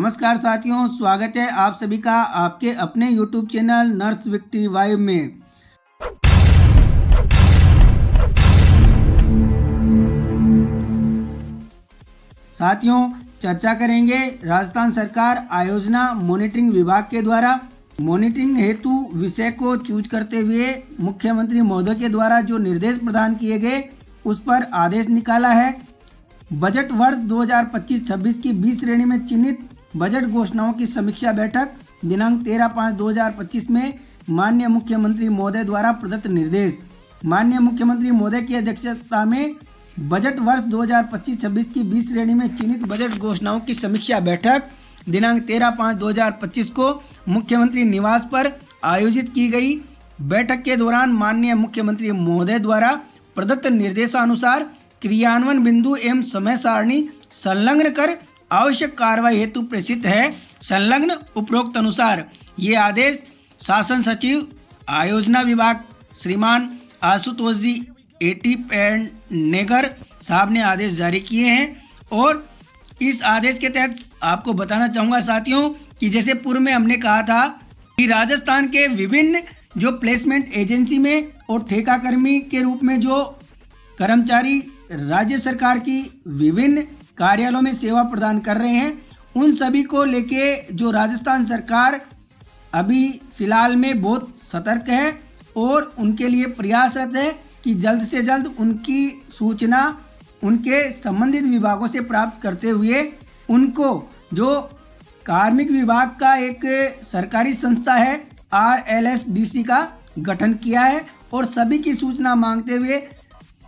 नमस्कार साथियों, स्वागत है आप सभी का आपके अपने YouTube channel nurse victory vibe में। साथियों, चर्चा करेंगे राजस्थान सरकार आयोजना मॉनिटरिंग विभाग के द्वारा मॉनिटरिंग हेतु विषय को चूज करते हुए मुख्यमंत्री महोदय के द्वारा जो निर्देश प्रदान किए गए उस पर आदेश निकाला है। बजट वर्ष 2025-26 की 20 श्रेणी में चिन्हित बजट घोषणाओं की समीक्षा बैठक दिनांक 13/5/2025 में माननीय मुख्यमंत्री महोदय द्वारा प्रदत्त निर्देश। माननीय मुख्यमंत्री महोदय की अध्यक्षता में बजट वर्ष 2025-26 की 20 श्रेणी में चिन्हित बजट घोषणाओं की समीक्षा बैठक दिनांक 13/5/2025 को मुख्यमंत्री निवास पर आयोजित की गई। बैठक के दौरान माननीय मुख्यमंत्री महोदय द्वारा प्रदत्त निर्देशानुसार क्रियान्वयन बिंदु एवं समय सारणी संलग्न कर आवश्यक कार्रवाई हेतु प्रेषित है। संलग्न उपरोक्त अनुसार ये आदेश शासन सचिव आयोजना विभाग श्रीमान आशुतोष जी एटी पेडनेगर साहब ने आदेश जारी किए हैं। और इस आदेश के तहत आपको बताना चाहूँगा साथियों कि जैसे पूर्व में हमने कहा था कि राजस्थान के विभिन्न जो प्लेसमेंट एजेंसी में और ठेकाकर्मी के रूप में जो कर्मचारी राज्य सरकार की विभिन्न कार्यालयों में सेवा प्रदान कर रहे हैं, उन सभी को लेके जो राजस्थान सरकार अभी फिलहाल में बहुत सतर्क है और उनके लिए प्रयासरत है कि जल्द से जल्द उनकी सूचना उनके संबंधित विभागों से प्राप्त करते हुए उनको जो कार्मिक विभाग का एक सरकारी संस्था है RLSDC का गठन किया है और सभी की सूचना मांगते हुए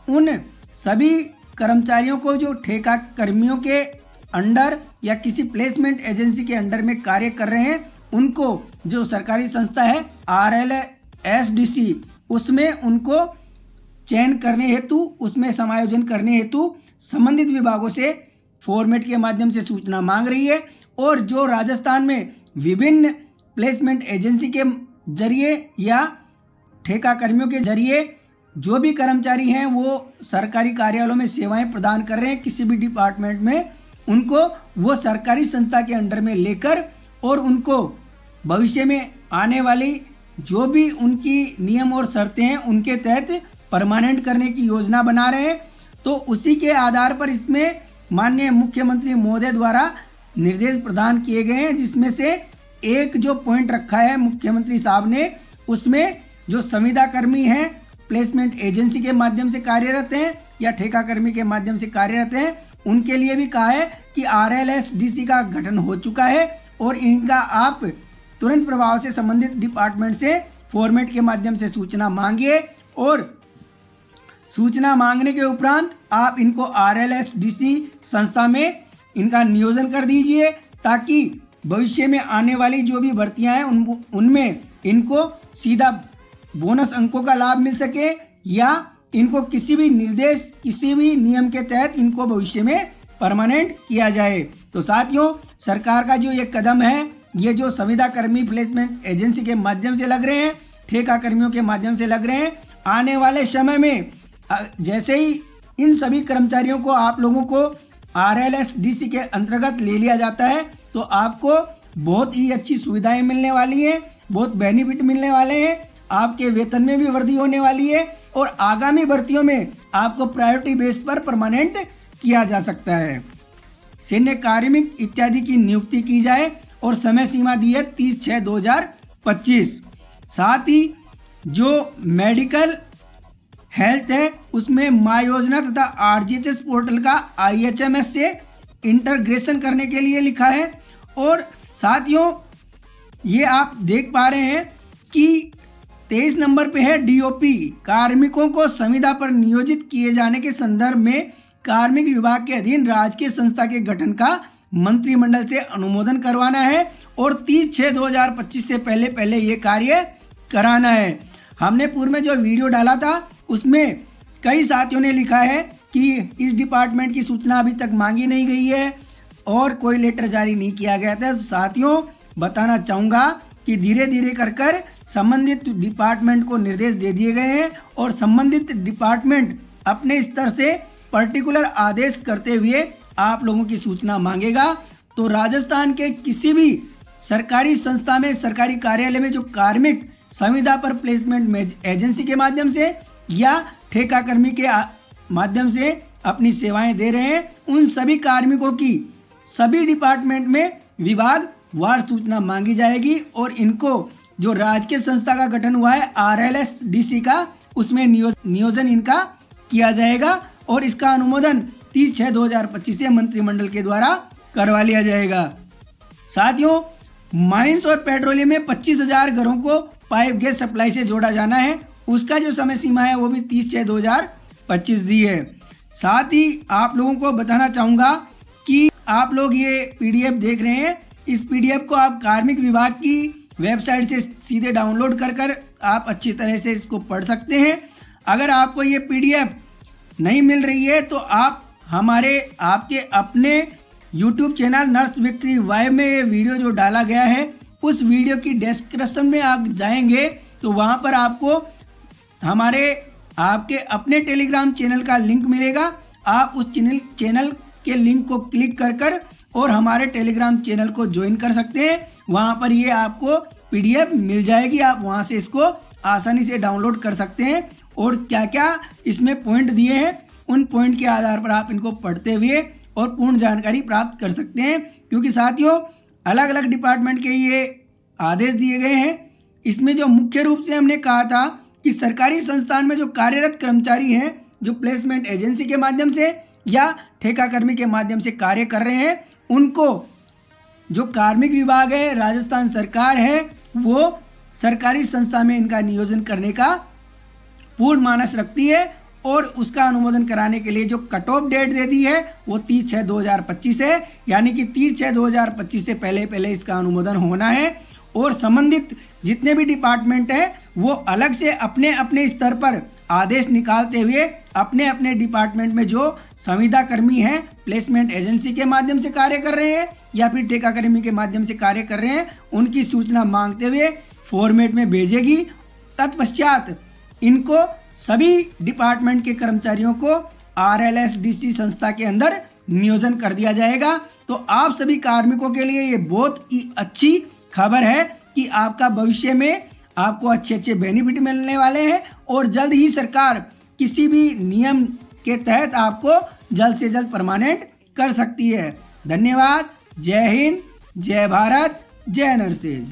उन सभी कर्मचारियों को जो ठेका कर्मियों के अंडर या किसी प्लेसमेंट एजेंसी के अंडर में कार्य कर रहे हैं उनको जो सरकारी संस्था है RLSDC उसमें उनको चयन करने हेतु उसमें समायोजन करने हेतु संबंधित विभागों से फॉर्मेट के माध्यम से सूचना मांग रही है। और जो राजस्थान में विभिन्न प्लेसमेंट एजेंसी के जरिए या ठेका कर्मियों के जरिए जो भी कर्मचारी हैं वो सरकारी कार्यालयों में सेवाएं प्रदान कर रहे हैं किसी भी डिपार्टमेंट में, उनको वो सरकारी संस्था के अंडर में लेकर और उनको भविष्य में आने वाली जो भी उनकी नियम और शर्तें हैं उनके तहत परमानेंट करने की योजना बना रहे हैं। तो उसी के आधार पर इसमें माननीय मुख्यमंत्री महोदय द्वारा निर्देश प्रदान किए गए हैं, जिसमें से एक जो पॉइंट रखा है मुख्यमंत्री साहब ने, उसमें जो संविदा कर्मी हैं प्लेसमेंट एजेंसी के माध्यम से कार्यरत हैं या ठेका कर्मी के माध्यम से कार्यरत हैं, उनके लिए भी कहा है कि RLSDC का गठन हो चुका है और इनका आप तुरंत प्रभाव से संबंधित डिपार्टमेंट से फॉर्मेट के माध्यम से सूचना मांगिए और सूचना मांगने के उपरांत आप इनको RLSDC संस्था में इनका नियोजन कर दीजिए ताकि भविष्य में आने वाली जो भी भर्तियां हैं उनमें इनको सीधा बोनस अंकों का लाभ मिल सके या इनको किसी भी निर्देश किसी भी नियम के तहत इनको भविष्य में परमानेंट किया जाए। तो साथियों, सरकार का जो ये कदम है, ये जो संविदा कर्मी प्लेसमेंट एजेंसी के माध्यम से लग रहे हैं, ठेका कर्मियों के माध्यम से लग रहे हैं, आने वाले समय में जैसे ही इन सभी कर्मचारियों को आप लोगों को RLSDC के अंतर्गत ले लिया जाता है तो आपको बहुत ही अच्छी सुविधाएं मिलने वाली हैं, बहुत बेनिफिट मिलने वाले हैं, आपके वेतन में भी वृद्धि होने वाली है और आगामी भर्तियों में आपको प्रायोरिटी बेस पर परमानेंट किया जा सकता है। सैन्य कार्मिक इत्यादि की नियुक्ति की जाए और समय सीमा दी है 30/6/2025। साथ ही जो मेडिकल हेल्थ है उसमें माय योजना तथा RGHS पोर्टल का IHMS से इंटीग्रेशन करने के लिए लिखा है। और साथियों, ये आप देख पा रहे हैं कि 23 नंबर पे है DOP कार्मिकों को संविदा पर नियोजित किए जाने के संदर्भ में कार्मिक विभाग के अधीन राजकीय संस्था के गठन का मंत्रिमंडल से अनुमोदन करवाना है और 30/6/2025 से पहले ये कार्य कराना है। हमने पूर्व में जो वीडियो डाला था उसमें कई साथियों ने लिखा है कि इस डिपार्टमेंट की सूचना अभी तक मांगी नहीं गई है और कोई लेटर जारी नहीं किया गया था। तो साथियों, बताना चाहूँगा कि धीरे धीरे कर संबंधित डिपार्टमेंट को निर्देश दे दिए गए हैं और संबंधित डिपार्टमेंट अपने स्तर से पर्टिकुलर आदेश करते हुए आप लोगों की सूचना मांगेगा तो राजस्थान के किसी भी सरकारी संस्था में, सरकारी कार्यालय में जो कार्मिक संविदा पर प्लेसमेंट एजेंसी के माध्यम से या ठेका कर्मी के माध्यम से अपनी सेवाएं दे रहे हैं, उन सभी कार्मिकों की सभी डिपार्टमेंट में विभाग वार सूचना मांगी जाएगी और इनको जो राजकीय संस्था का गठन हुआ है RLSDC का, उसमें नियोजन इनका किया जाएगा और इसका अनुमोदन 30/6/2025 से मंत्रिमंडल के द्वारा करवा लिया जाएगा। साथियों, माइंस और पेट्रोलियम में 25,000 घरों को पाइप गैस सप्लाई से जोड़ा जाना है। उसका जो समय सीमा है वो भी 30/6/2025 दी है। साथ ही आप लोगों को बताना चाहूँगा कि आप लोग ये PDF देख रहे हैं, इस PDF को आप कार्मिक विभाग की वेबसाइट से सीधे डाउनलोड कर आप अच्छी तरह से इसको पढ़ सकते हैं। अगर आपको ये PDF नहीं मिल रही है तो आप आपके अपने YouTube चैनल नर्स विक्ट्री वाइव में ये वीडियो जो डाला गया है, उस वीडियो की डिस्क्रिप्शन में आप जाएंगे तो वहाँ पर आपको आपके अपने टेलीग्राम चैनल का लिंक मिलेगा। आप उस चैनल के लिंक को क्लिक कर और हमारे टेलीग्राम चैनल को ज्वाइन कर सकते हैं। वहाँ पर ये आपको PDF मिल जाएगी, आप वहाँ से इसको आसानी से डाउनलोड कर सकते हैं और क्या क्या इसमें पॉइंट दिए हैं, उन पॉइंट के आधार पर आप इनको पढ़ते हुए और पूर्ण जानकारी प्राप्त कर सकते हैं। क्योंकि साथियों, अलग अलग डिपार्टमेंट के ये आदेश दिए गए हैं। इसमें जो मुख्य रूप से हमने कहा था कि सरकारी संस्थान में जो कार्यरत कर्मचारी हैं, जो प्लेसमेंट एजेंसी के माध्यम से या ठेका कर्मी के माध्यम से कार्य कर रहे हैं, उनको जो कार्मिक विभाग है, राजस्थान सरकार है, वो सरकारी संस्था में इनका नियोजन करने का पूर्ण मानस रखती है और उसका अनुमोदन कराने के लिए जो कट ऑफ डेट दे दी है वो 30/6/2025 है। यानी कि 30/6/2025 से पहले इसका अनुमोदन होना है और संबंधित जितने भी डिपार्टमेंट हैं वो अलग से अपने अपने स्तर पर आदेश निकालते हुए अपने अपने डिपार्टमेंट में जो संविदा कर्मी हैं, प्लेसमेंट एजेंसी के माध्यम से कार्य कर रहे हैं या फिर ठेका कर्मी के माध्यम से कार्य कर रहे हैं, उनकी सूचना मांगते हुए फॉर्मेट में भेजेगी। तत्पश्चात इनको सभी डिपार्टमेंट के कर्मचारियों को RLSDC संस्था के अंदर नियोजन कर दिया जाएगा। तो आप सभी कार्मिकों के लिए ये बहुत ही अच्छी खबर है कि आपका भविष्य में आपको अच्छे अच्छे बेनिफिट मिलने वाले हैं और जल्द ही सरकार किसी भी नियम के तहत आपको जल्द से जल्द परमानेंट कर सकती है। धन्यवाद। जय हिंद, जय भारत, जय नरसेज।